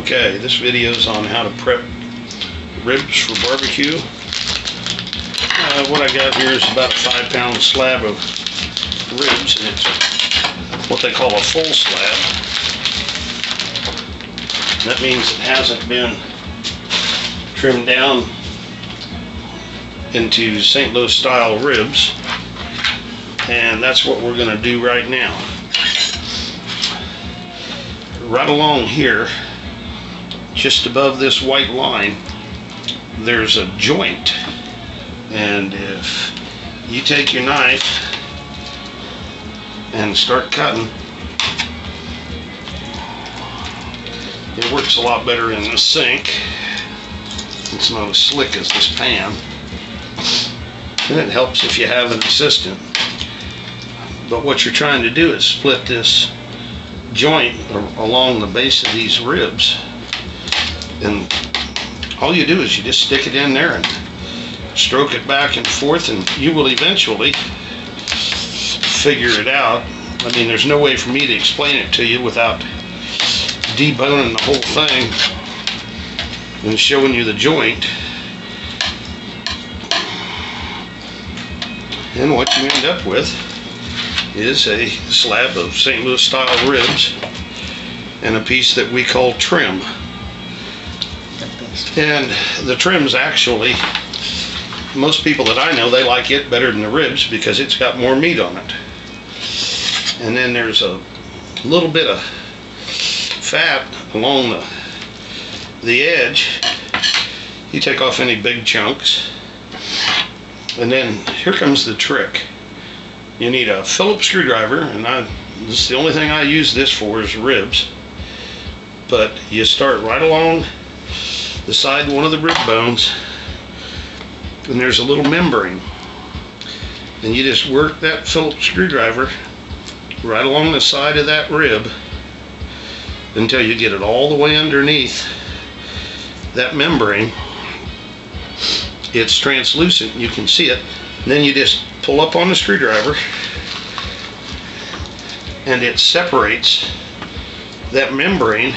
Okay, this video is on how to prep ribs for barbecue. What I got here is about a 5-pound slab of ribs, and it's what they call a full slab. That means it hasn't been trimmed down into St. Louis style ribs, and that's what we're going to do right now. Right along here, just above this white line, there's a joint, and if you take your knife and start cutting, it works a lot better in the sink. It's not as slick as this pan, and it helps if you have an assistant. But what you're trying to do is split this joint along the base of these ribs, and all you do is you just stick it in there and stroke it back and forth, and you will eventually figure it out. I mean, there's no way for me to explain it to you without deboning the whole thing and showing you the joint. And what you end up with is a slab of St. Louis style ribs and a piece that we call trim. And the trim's actually, most people that I know, they like it better than the ribs because it's got more meat on it. And then there's a little bit of fat along the edge. You take off any big chunks, and then here comes the trick. You need a Phillips screwdriver, and this is the only thing I use this for is ribs. But you start right along the side of one of the rib bones, and there's a little membrane, and you just work that Phillips screwdriver right along the side of that rib until you get it all the way underneath that membrane. It's translucent, you can see it. And then you just pull up on the screwdriver, and it separates that membrane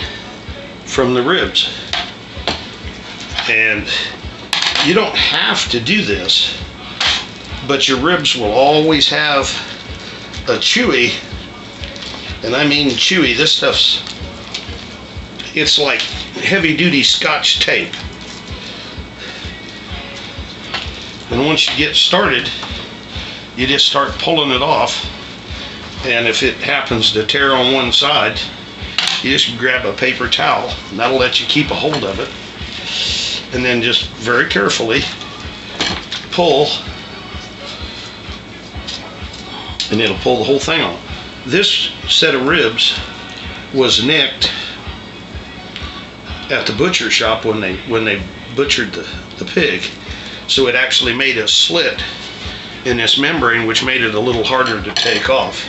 from the ribs. And you don't have to do this, but your ribs will always have a chewy, and I mean chewy, this stuff's, it's like heavy duty Scotch tape. And once you get started, you just start pulling it off, and if it happens to tear on one side, you just grab a paper towel, and that'll let you keep a hold of it. And then just very carefully pull, and it'll pull the whole thing off. This set of ribs was nicked at the butcher shop when they butchered the pig, so it actually made a slit in this membrane, which made it a little harder to take off.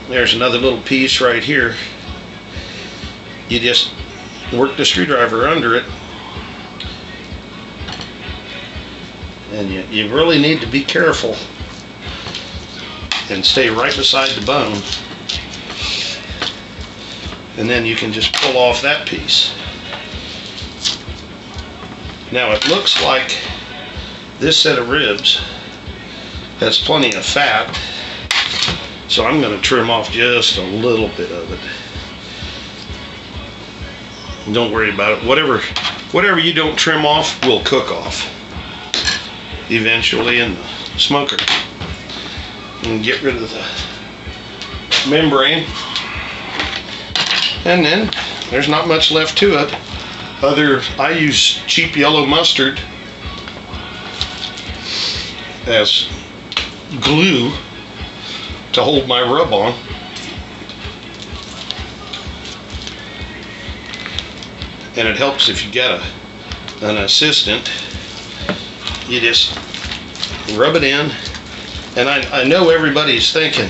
There's another little piece right here. You just work the screwdriver under it, and you really need to be careful and stay right beside the bone, and then you can just pull off that piece. Now it looks like this set of ribs has plenty of fat, so I'm going to trim off just a little bit of it. Don't worry about it. Whatever you don't trim off will cook off eventually in the smoker. And get rid of the membrane, and then there's not much left to it. I use cheap yellow mustard as glue to hold my rub on. And it helps if you get an assistant. You just rub it in. And I know everybody's thinking,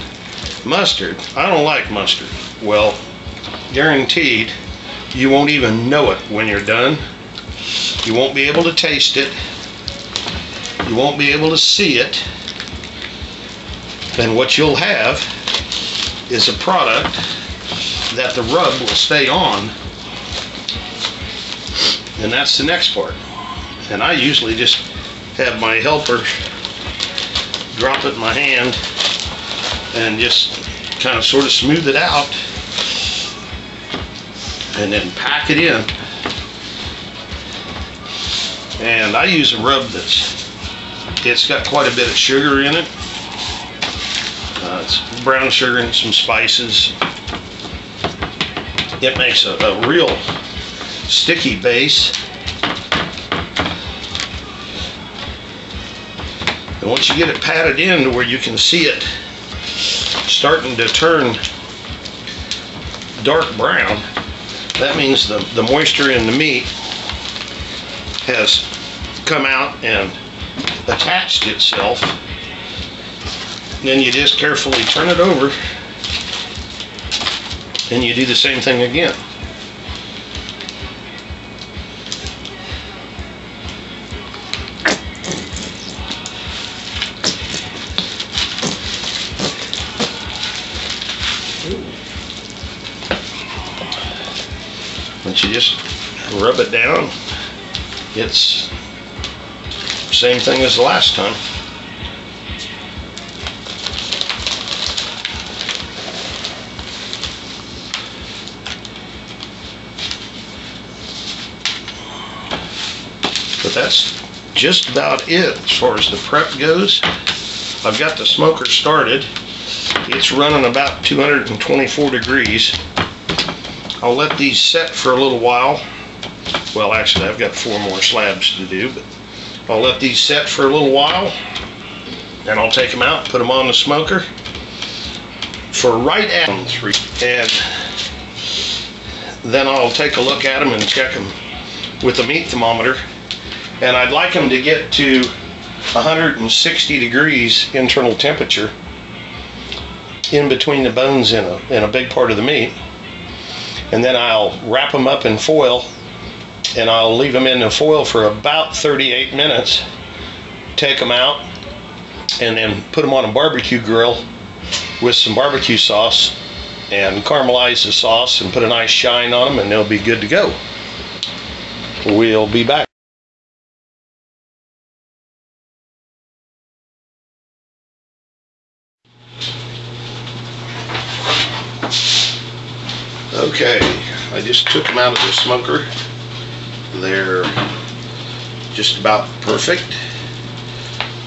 mustard, I don't like mustard. Well, guaranteed, you won't even know it when you're done. You won't be able to taste it. You won't be able to see it. And what you'll have is a product that the rub will stay on And that's the next part. And I usually just have my helper drop it in my hand and just kind of sort of smooth it out and then pack it in. And I use a rub it's got quite a bit of sugar in it. It's brown sugar and some spices. It makes a real sticky base. And once you get it patted in to where you can see it starting to turn dark brown, that means the moisture in the meat has come out and attached itself. Then you just carefully turn it over and you do the same thing again. Once you just rub it down, it's the same thing as the last time. But that's just about it as far as the prep goes. I've got the smoker started. It's running about 224 degrees. I'll let these set for a little while. Well, actually, I've got 4 more slabs to do, but I'll let these set for a little while, and I'll take them out and put them on the smoker for right at 3. And then I'll take a look at them and check them with the meat thermometer. And I'd like them to get to 160 degrees internal temperature in between the bones in a big part of the meat. And then I'll wrap them up in foil, and I'll leave them in the foil for about 38 minutes, take them out, and then put them on a barbecue grill with some barbecue sauce and caramelize the sauce and put a nice shine on them, and they'll be good to go. We'll be back. Okay, I just took them out of the smoker. They're just about perfect.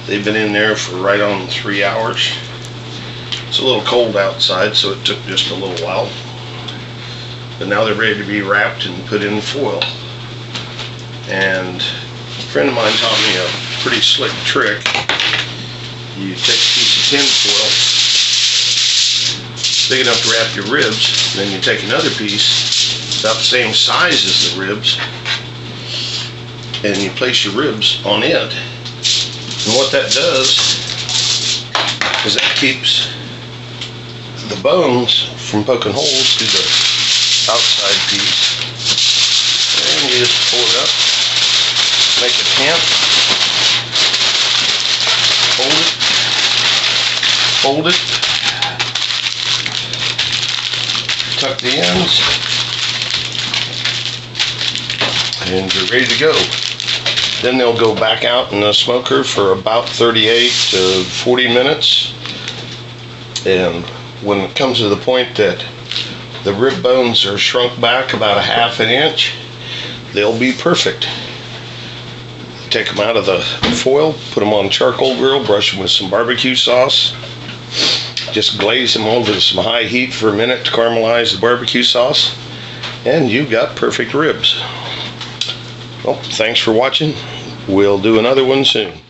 They've been in there for right on 3 hours. It's a little cold outside, so it took just a little while. But now they're ready to be wrapped and put in foil. And a friend of mine taught me a pretty slick trick. You take a piece of tin foil big enough to wrap your ribs, then you take another piece about the same size as the ribs, and you place your ribs on it. And what that does is that keeps the bones from poking holes through the outside piece. And you just pull it up, make a tent, fold it, tuck the ends, and you're ready to go. Then they'll go back out in the smoker for about 38 to 40 minutes. And when it comes to the point that the rib bones are shrunk back about 1/2 inch, they'll be perfect. Take them out of the foil, put them on charcoal grill, brush them with some barbecue sauce. Just glaze them over to some high heat for a minute to caramelize the barbecue sauce, and you've got perfect ribs. Well, thanks for watching. We'll do another one soon.